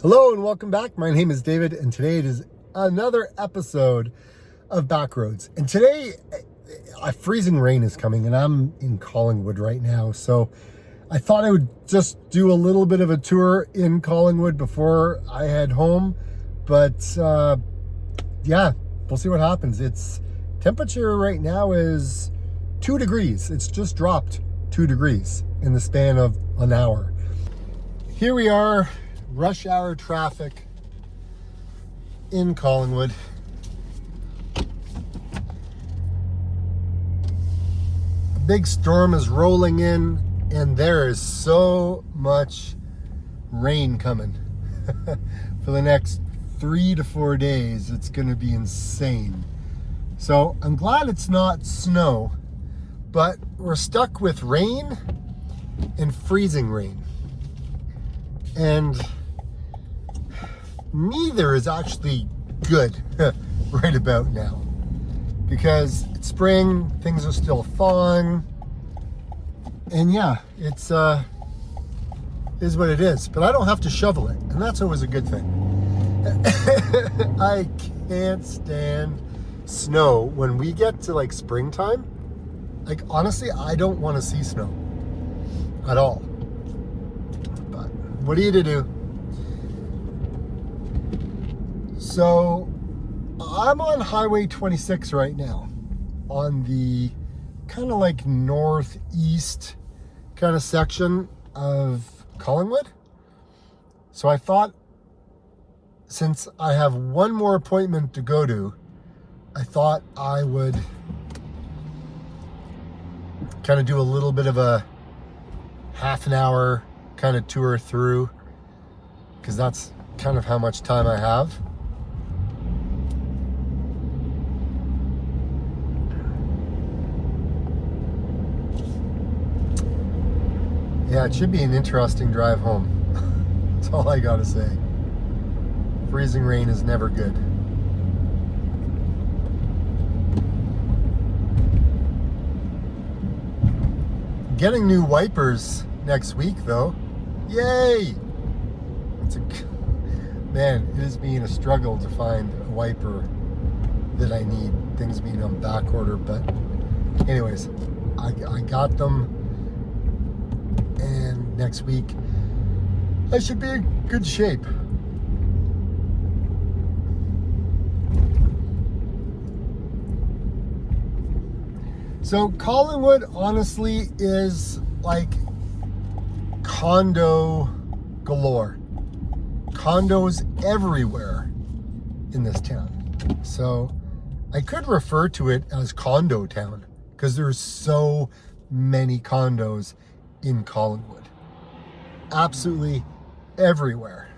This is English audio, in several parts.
Hello and welcome back. My name is David, and today it is another episode of Backroads. And today, a freezing rain is coming, and I'm in Collingwood right now. So I thought I would just do a little bit of a tour in Collingwood before I head home. But yeah, we'll see what happens. Its temperature right now is 2 degrees. It's just dropped 2 degrees in the span of an hour. Here we are. Rush hour traffic in Collingwood. A big storm is rolling in, and there is so much rain coming. For the next 3 to 4 days, it's going to be insane. So I'm glad it's not snow, but we're stuck with rain and freezing rain. And neither is actually good right about now, because it's spring, things are still thawing, and yeah, it's is what it is. But I don't have to shovel it, and that's always a good thing. I can't stand snow. When we get to like springtime, like honestly, I don't want to see snow at all. But what are you to do? So I'm on Highway 26 right now, on the kind of like northeast kind of section of Collingwood. So I thought, since I have one more appointment to go to, I thought I would kind of do a little bit of a half an hour kind of tour through, because that's kind of how much time I have. Yeah, it should be an interesting drive home. That's all I gotta say. Freezing rain is never good. Getting new wipers next week, though. Yay! Man, it is being a struggle to find a wiper that I need. Things being on back order, but anyways, I got them. And next week, I should be in good shape. So Collingwood, honestly, is like condo galore. Condos everywhere in this town. So I could refer to it as condo town, because there's so many condos in Collingwood. Absolutely everywhere.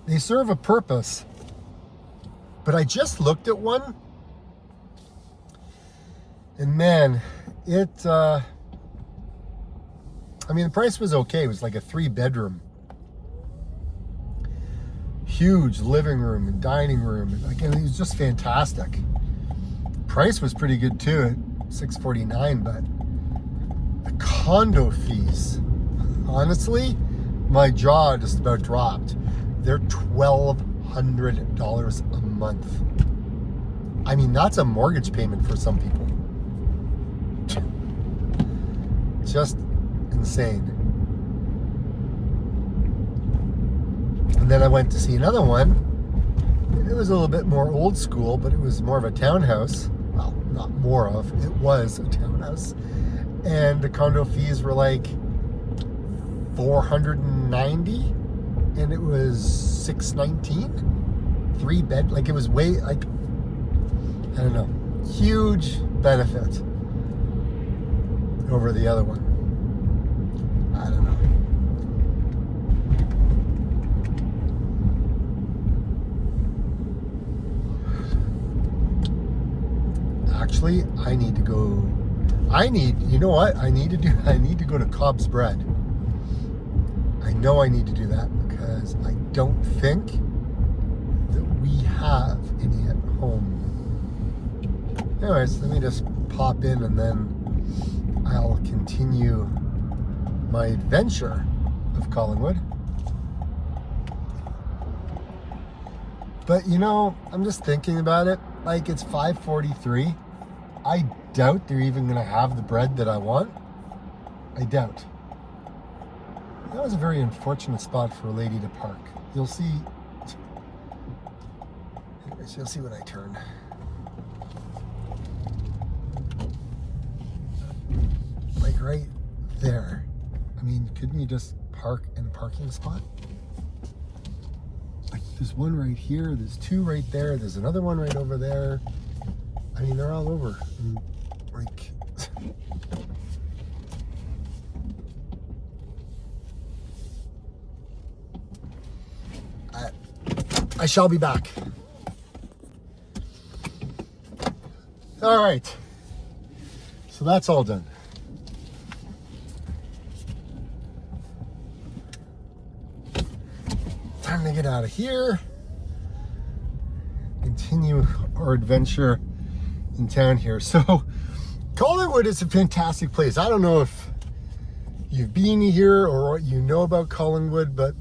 They serve a purpose, but I just looked at one, and man, the price was okay. It was like a 3-bedroom, huge living room and dining room, and like, it was just fantastic. Price was pretty good too, at $649, but the condo fees, honestly, my jaw just about dropped. They're $1,200 a month. I mean, that's a mortgage payment for some people. Just insane. And then I went to see another one. It was a little bit more old school, but it was more of a townhouse. Well, not more of, it was a townhouse. And the condo fees were like $490, and it was $619. 3-bed, like it was way, like, I don't know, huge benefit over the other one. I don't know. Actually, I need to go. You know what? I need to go to Cobb's Bread. I know I need to do that, because I don't think that we have any at home. Anyways, let me just pop in, and then I'll continue my adventure of Collingwood. But you know, I'm just thinking about it. Like, it's 5:43. I doubt they're even going to have the bread that I want. I doubt. That was a very unfortunate spot for a lady to park. You'll see. Anyways, you'll see when I turn. Like right there. I mean, couldn't you just park in a parking spot? Like, there's one right here, there's two right there, there's another one right over there. I mean, they're all over. And, like, I shall be back. All right. So that's all done. Time to get out of here. Continue our adventure in town here. So Collingwood is a fantastic place. I don't know if you've been here or what you know about Collingwood, but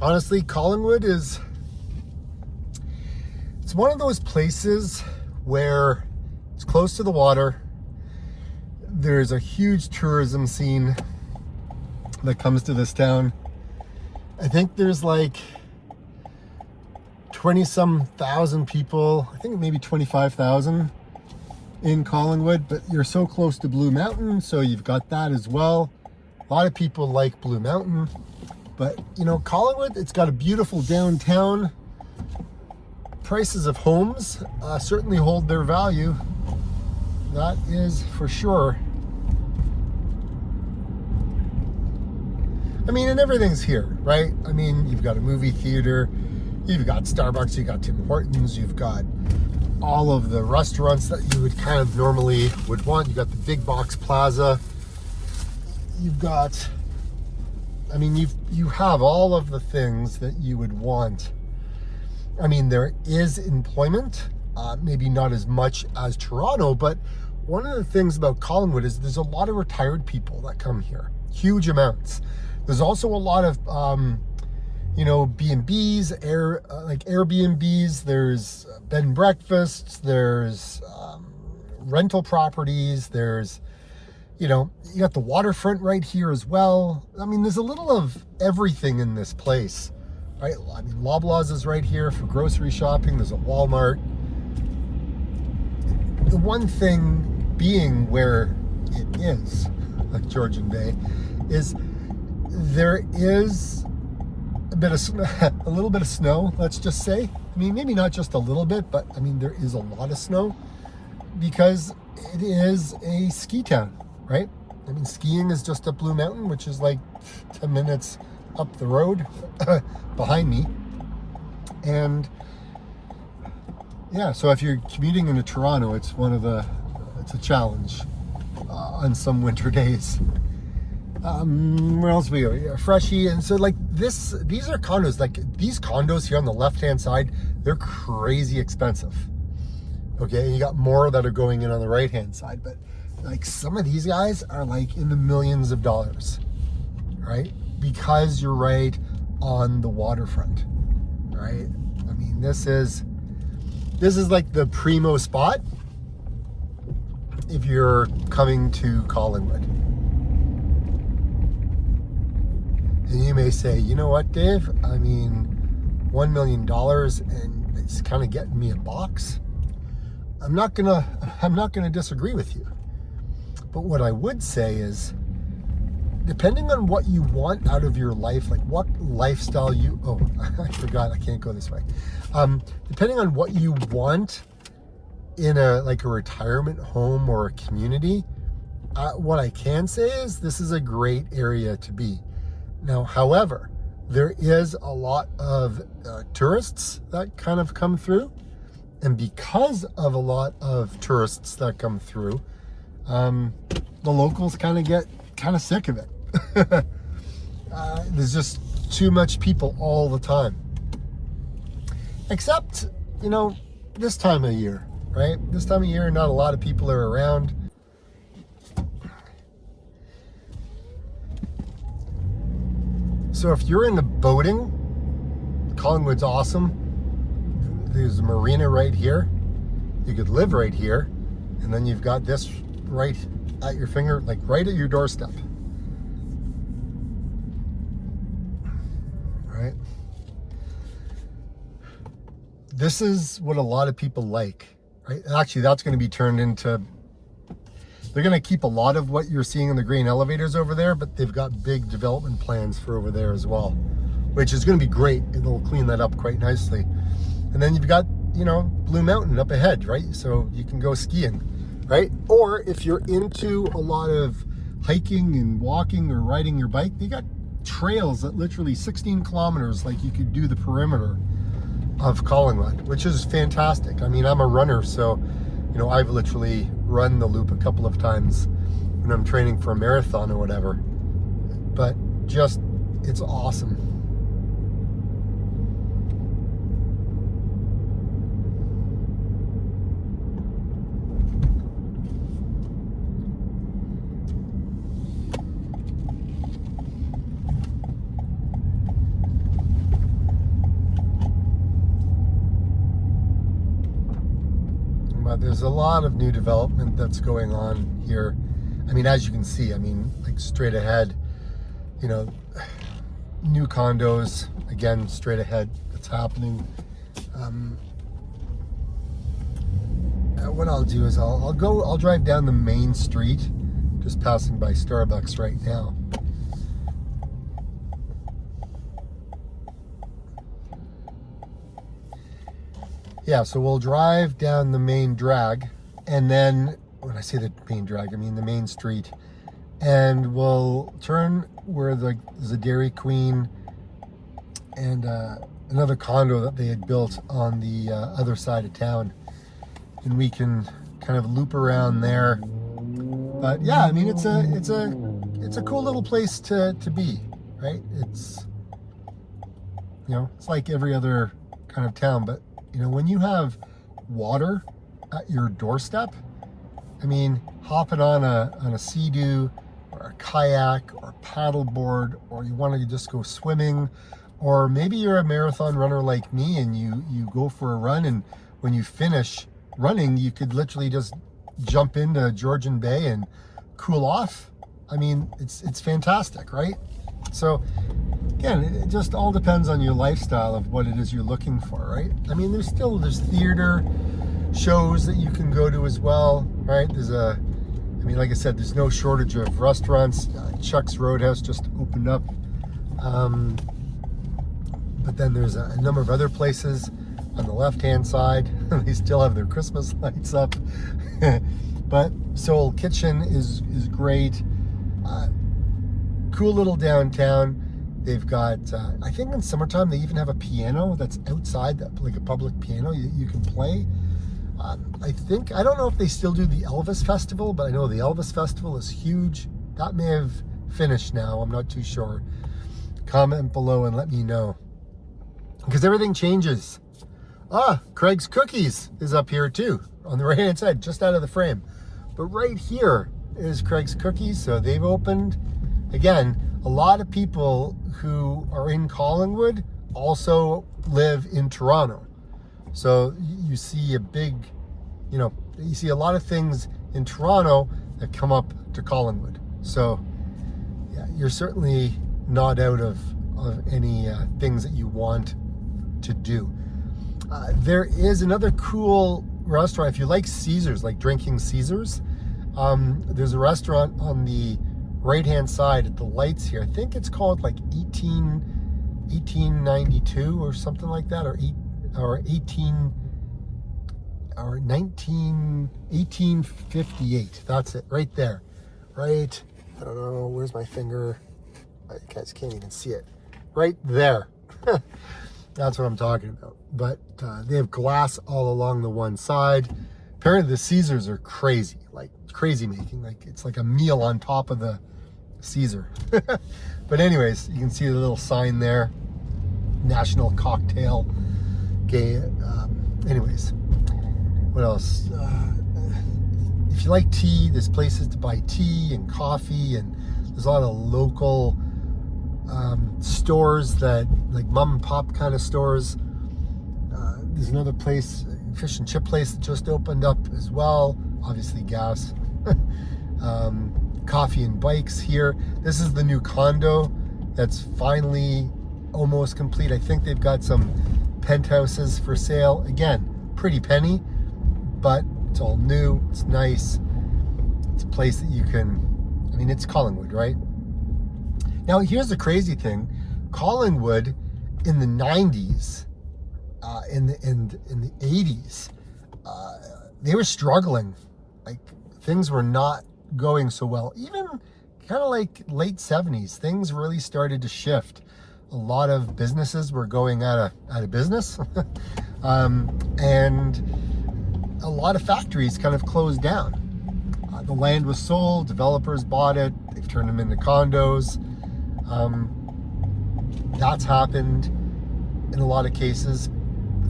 honestly, Collingwood it's one of those places where it's close to the water. There's a huge tourism scene that comes to this town. I think there's like 20-some thousand people, I think maybe 25,000 in Collingwood, but you're so close to Blue Mountain, so you've got that as well. A lot of people like Blue Mountain, but you know, Collingwood, it's got a beautiful downtown. Prices of homes certainly hold their value. That is for sure. I mean, and everything's here, right? I mean, you've got a movie theater, you've got Starbucks, you've got Tim Hortons, you've got all of the restaurants that you would kind of normally would want. You've got the big box plaza. You've got, I mean, you have all of the things that you would want. I mean, there is employment, maybe not as much as Toronto, but one of the things about Collingwood is there's a lot of retired people that come here, huge amounts. There's also a lot of, you know, B&Bs, like Airbnbs. There's bed and breakfasts. There's rental properties. There's, you know, you got the waterfront right here as well. I mean, there's a little of everything in this place, right? I mean, Loblaws is right here for grocery shopping. There's a Walmart. The one thing being where it is, like Georgian Bay, is there is a little bit of snow, let's just say. I mean, maybe not just a little bit, but I mean, there is a lot of snow because it is a ski town, right? I mean, skiing is just up Blue Mountain, which is like 10 minutes up the road behind me. And yeah, so if you're commuting into Toronto, it's a challenge on some winter days. Where else we go? Freshie. And so like these are condos. Like these condos here on the left-hand side, they're crazy expensive. Okay, and you got more that are going in on the right-hand side, but like some of these guys are like in the millions of dollars, right? Because you're right on the waterfront, right? I mean, this is like the primo spot if you're coming to Collingwood. And you may say, you know what, Dave? I mean, $1 million and it's kind of getting me a box. I'm not gonna disagree with you. But what I would say is, depending on what you want out of your life, like what lifestyle I forgot, I can't go this way. Depending on what you want in a retirement home or a community, what I can say is this is a great area to be. Now, however, there is a lot of tourists that kind of come through. And because of a lot of tourists that come through, the locals kind of get sick of it. There's just too much people all the time. Except, you know, this time of year, right? This time of year, not a lot of people are around. So if you're into boating, Collingwood's awesome. There's a marina right here. You could live right here, and then you've got this right at your finger, like right at your doorstep. Right? This is what a lot of people like, right? Actually, that's going to be turned into, they're going to keep a lot of what you're seeing in the grain elevators over there, but they've got big development plans for over there as well, which is going to be great. It'll clean that up quite nicely. And then you've got, you know, Blue Mountain up ahead, right? So you can go skiing, right? Or if you're into a lot of hiking and walking or riding your bike, you got trails that literally 16 kilometers, like you could do the perimeter of Collingwood, which is fantastic. I mean, I'm a runner, so, you know, I've literally run the loop a couple of times when I'm training for a marathon or whatever. But just, it's awesome. But there's a lot of new development that's going on here. I mean, as you can see, I mean, like straight ahead, you know, new condos, again, straight ahead, that's happening. What I'll do is I'll drive down the main street, just passing by Starbucks right now. Yeah, so we'll drive down the main drag, and then, when I say the main drag, I mean the main street, and we'll turn where there's a Dairy Queen and another condo that they had built on the other side of town, and we can kind of loop around there. But yeah, I mean, it's a cool little place to be, right? It's, you know, it's like every other kind of town, but you know, when you have water at your doorstep, I mean, hopping on a Sea-Doo or a kayak or a paddleboard, or you want to just go swimming, or maybe you're a marathon runner like me and you go for a run, and when you finish running, you could literally just jump into Georgian Bay and cool off. I mean, it's fantastic, right? So again, it just all depends on your lifestyle of what it is you're looking for, right? I mean, there's theater shows that you can go to as well, right? I mean, like I said, there's no shortage of restaurants. Chuck's Roadhouse just opened up. But then there's a number of other places on the left-hand side. They still have their Christmas lights up. But Soul Kitchen is great. Cool little downtown. They've got, I think in summertime, they even have a piano that's outside, like a public piano you can play. I don't know if they still do the Elvis Festival, but I know the Elvis Festival is huge. That may have finished now, I'm not too sure. Comment below and let me know, because everything changes. Craig's Cookies is up here too, on the right hand side, just out of the frame. But right here is Craig's Cookies, so they've opened. Again, a lot of people who are in Collingwood also live in Toronto. So you see a big, you see a lot of things in Toronto that come up to Collingwood. So yeah, you're certainly not out of any things that you want to do. There is another cool restaurant. If you like Caesars, like drinking Caesars, there's a restaurant on the right-hand side at the lights here. I think it's called like 1892 or something like that, or 1858. That's it, right there. Right, I don't know, where's my finger? You guys can't even see it. Right there. That's what I'm talking about. But they have glass all along the one side. Apparently the Caesars are crazy, like crazy making. Like it's like a meal on top of the Caesar. But anyways, you can see the little sign there, National Cocktail Game. Anyways, what else? If you like tea, there's places to buy tea and coffee, and there's a lot of local stores that like mom and pop kind of stores. There's another place, fish and chip place that just opened up as well. Obviously gas. Coffee and bikes here. This is the new condo that's finally almost complete. I think they've got some penthouses for sale. Again, pretty penny, but it's all new. It's nice. It's a place that you can, I mean, it's Collingwood, right? Now, here's the crazy thing. Collingwood in the 90s, in the 80s, they were struggling. Like, things were not going so well. Even kind of like late 70s, things really started to shift. A lot of businesses were going out of business. And a lot of factories kind of closed down. The land was sold, developers bought it, they've turned them into condos. That's happened in a lot of cases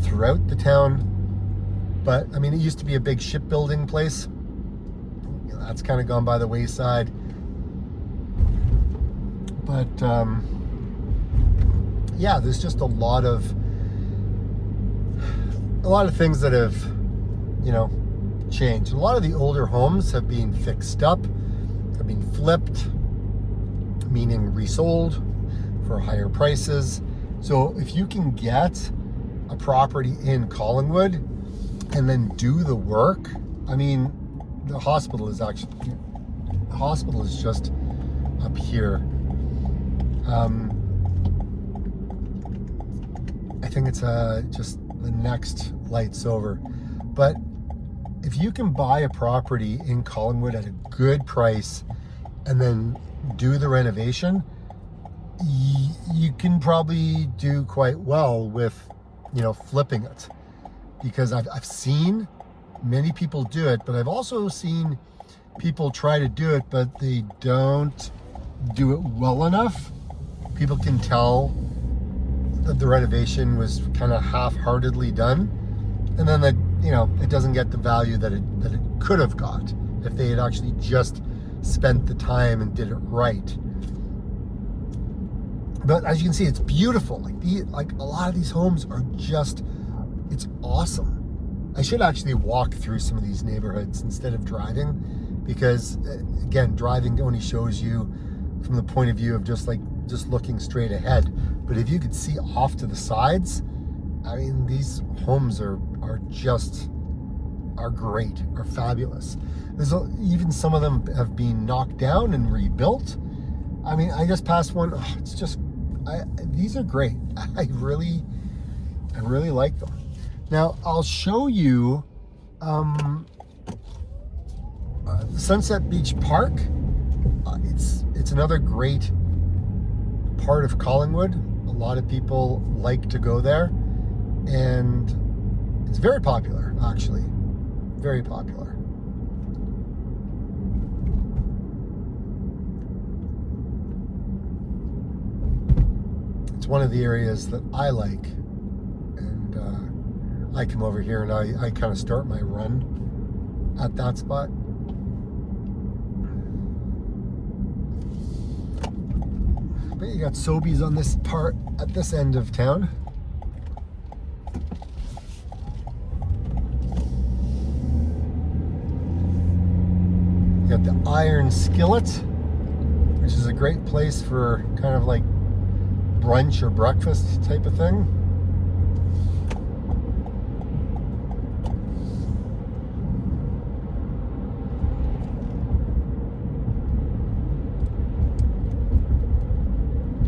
throughout the town. But I mean, it used to be a big shipbuilding place. You know, that's kind of gone by the wayside. But yeah, there's just a lot of things that have, you know, changed. A lot of the older homes have been fixed up, have been flipped, meaning resold for higher prices. So if you can get a property in Collingwood and then do the work, I mean, the hospital is just up here. I think it's just the next lights over. But if you can buy a property in Collingwood at a good price and then do the renovation, you can probably do quite well with, you know, flipping it. Because I've seen many people do it, but I've also seen people try to do it, but they don't do it well enough. People can tell that the renovation was kind of half-heartedly done, and then that, you know, it doesn't get the value that it could have got if they had actually just spent the time and did it right. But as you can see, it's beautiful. Like a lot of these homes are just, it's awesome. I should actually walk through some of these neighborhoods instead of driving, because again, driving only shows you from the point of view of just looking straight ahead. But if you could see off to the sides, I mean, these homes are great, are fabulous. Even some of them have been knocked down and rebuilt. I mean, I just passed one. Oh, it's just, these are great. I really like them. Now, I'll show you Sunset Beach Park. It's another great part of Collingwood. A lot of people like to go there, and it's very popular, actually. Very popular. It's one of the areas that I like, and I come over here and I kind of start my run at that spot. But you got Sobeys on this part, at this end of town. You got the Iron Skillet, which is a great place for kind of like brunch or breakfast type of thing.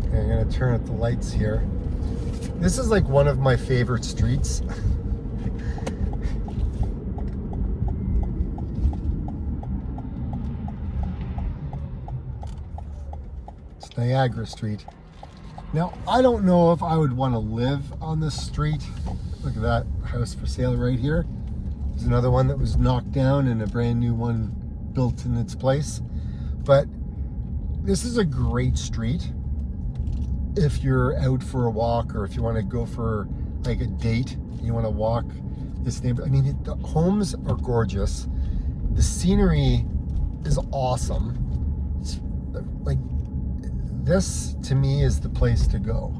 Okay, I'm gonna turn up the lights here. This is like one of my favorite streets. It's Niagara Street. Now, I don't know if I would want to live on this street. Look at that house for sale right here. There's another one that was knocked down and a brand new one built in its place. But this is a great street if you're out for a walk, or if you want to go for like a date, you want to walk this neighborhood. I mean, the homes are gorgeous. The scenery is awesome. It's like this to me is the place to go.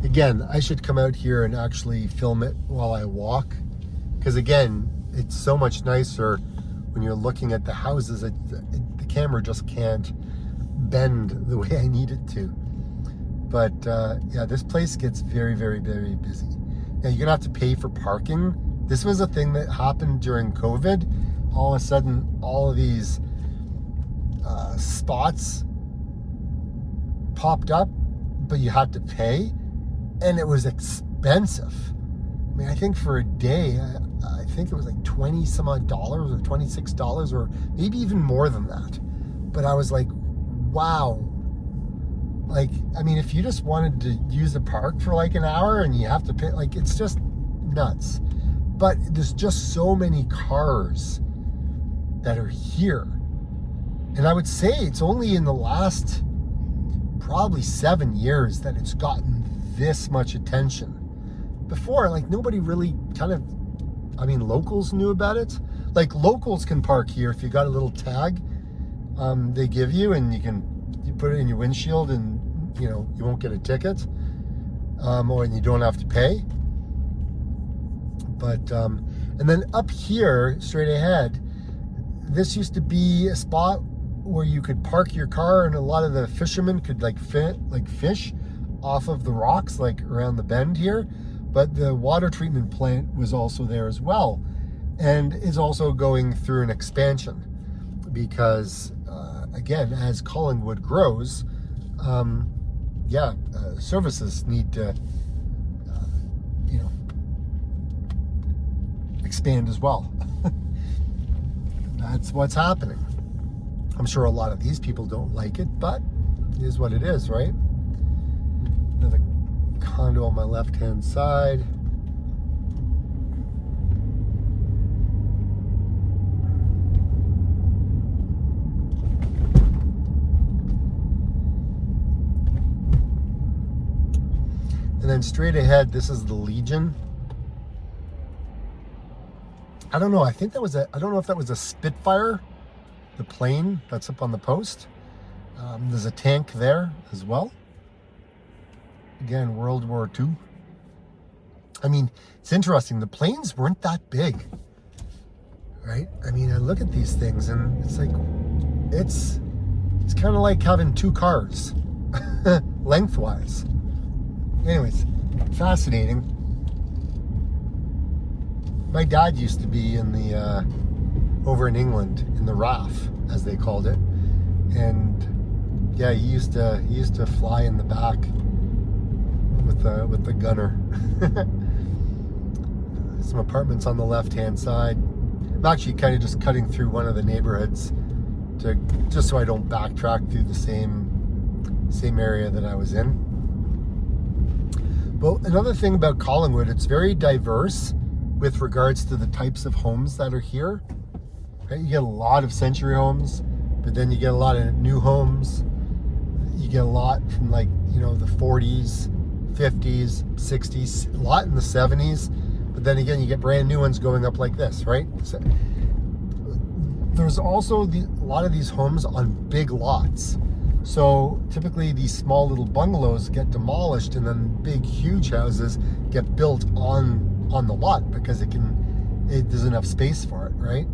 Again, I should come out here and actually film it while I walk, because again, it's so much nicer when you're looking at the houses. The camera just can't bend the way I need it to. But yeah, this place gets very, very, very busy. Now you're gonna have to pay for parking. This was a thing that happened during COVID. All of a sudden, all of these spots popped up, but you had to pay, and it was expensive. I mean, I think for a day, I think it was like 20 some odd dollars or $26 or maybe even more than that. But I was like, wow. Like, I mean, if you just wanted to use the park for like an hour and you have to pay, like, it's just nuts. But there's just so many cars that are here. And I would say it's only in the last probably 7 years that it's gotten this much attention. Before, like, nobody really kind of, I mean, locals knew about it. Like, locals can park here if you got a little tag they give you, and you put it in your windshield, and you know, you won't get a ticket, or and you don't have to pay. But and then up here straight ahead, this used to be a spot where you could park your car, and a lot of the fishermen could fish off of the rocks, like around the bend here. But the water treatment plant was also there as well, and is also going through an expansion, because again, as Collingwood grows, services need to expand as well. That's what's happening. I'm sure a lot of these people don't like it, but it is what it is, right? Another condo on my left-hand side. And then straight ahead, this is the Legion. I don't know. I don't know if that was a Spitfire, the plane that's up on the post. There's a tank there as well. Again, World War II. I mean, it's interesting. The planes weren't that big, right? I mean, I look at these things and it's like, it's kind of like having two cars lengthwise. Anyways, fascinating. My dad used to be in the over in England in the RAF, as they called it, and yeah, he used to fly in the back with the gunner. Some apartments on the left-hand side. I'm actually kind of just cutting through one of the neighborhoods just so I don't backtrack through the same area that I was in. But another thing about Collingwood, it's very diverse with regards to the types of homes that are here. Right? You get a lot of century homes, but then you get a lot of new homes. You get a lot from, like, you know, the 40s, 50s, 60s, a lot in the 70s. But then again, you get brand new ones going up like this, right? So, there's also a lot of these homes on big lots. So typically these small little bungalows get demolished, and then big, huge houses get built on the lot because there's enough space for it, right?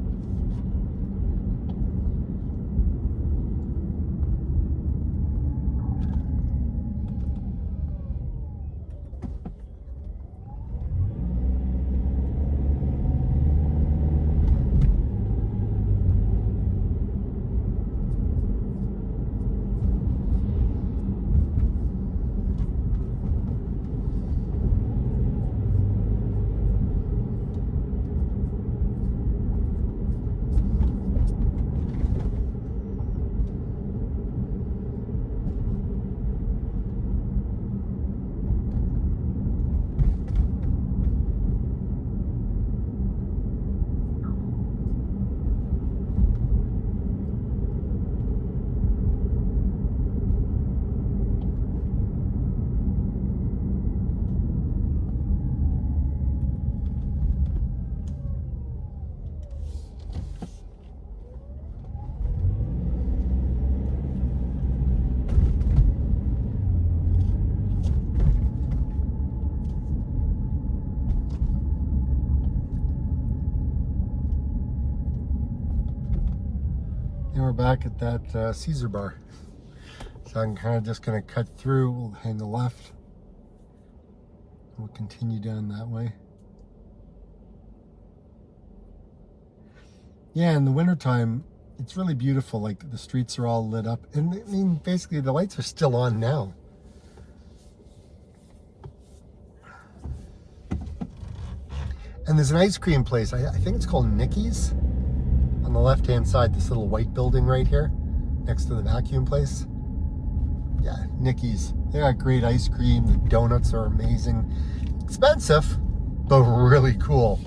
And we're back at that Caesar bar. So I'm kind of just going to cut through. We'll hang a left. We'll continue down that way. Yeah, in the wintertime, it's really beautiful. Like the streets are all lit up. And I mean, basically the lights are still on now. And there's an ice cream place. I think it's called Nicky's. On the left-hand side, this little white building right here, next to the vacuum place. Yeah, Nicky's. They got great ice cream. The donuts are amazing. Expensive, but really cool.